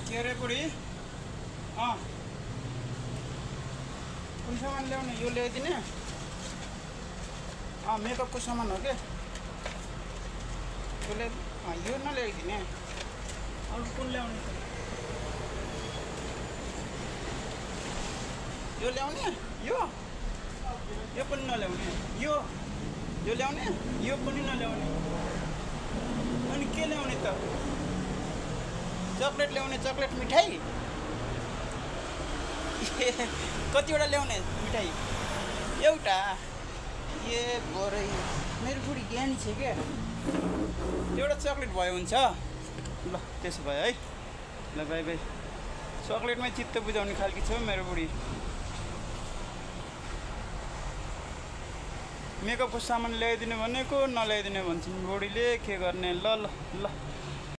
के अरे बुढी कुन सामान ल्याउने यो ल्याइदिने मेकअपको सामान हो के यो नल्याइदिने अरू कुन ल्याउने यो ल्याउने यो पनि नल्याउने यो ल्याउने यो पनि नल्याउने अनि के ल्याउने त चक्लेट ल्याउने चक्लेट मिठाई कतिवटा ल्याउने मिठाई एउटा भरे मेरो बुढी ज्ञानी छ क्या एउटा चक्लेट भयो हुन्छ ल त्यसो भयो है ल बाई बाई चक्लेटमै चित्त बुझाउने खालकी छ मेरो बुढी मेकअपको सामान ल्याइदिने भनेको नल्याइदिने भन्छन् बुढीले के गर्ने ल ल ल